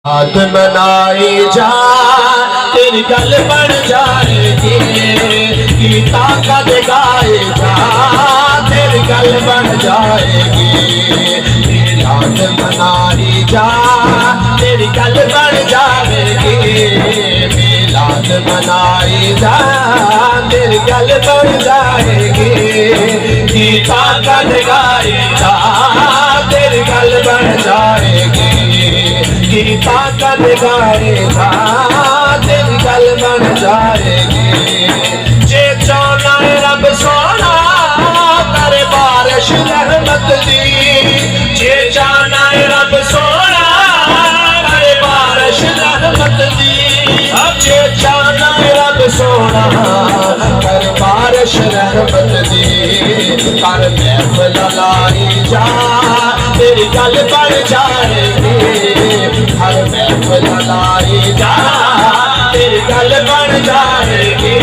रात मनाई जा तेरी गल बन जाएगी, गीता का गाए जा तेरी गल बन जाएगी। रात मनाई जा तेरी गल बन जाएगी, मिलाद मनाई जा तेरी गल बन जाएगी। गीता का गाए जा तेरी गल बन जाएगी, गीता का गाए जा तेरी गल बन जाएगी। जे चाहना है रब सोना करे बारिश रहमत दी, जे चाहना है रब सोना करे बारिश रहमत दी, जे चाहना है रब सोना करे बारिश रहमत दी। कर महफिल लाई जा तेरी गल बन जाएगी, हर महफिल लाई जा तेरी गल बन जाएगी।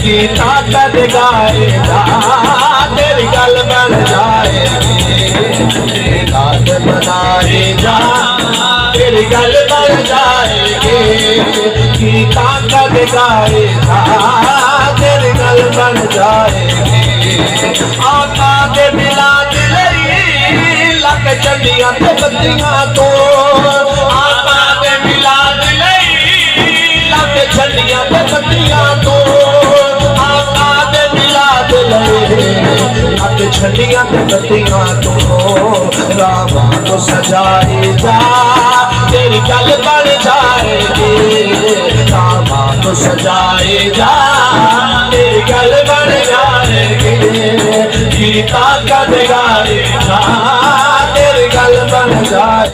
गीता का गाए जा तेरी गल बन जाएगी, रात मनाई जा तेरी गल बन जाएगी। गीता का गाए जा तेरी गल बन जाएगी। आका दे मिलाद लई लग चंडियां ते बत्तियां तो, आका दे मिलाद लई लग चंडियां ते बत्तियां तो, आका दे मिलाद लई लग चंडियां ते बत्तियां तो। रावां को सजाई जा तेरी गल बन जाएगी, रावां को सजाई जा तेरी गल बन जाएगी। गीता का गाए जा तेरी गल बन जाए।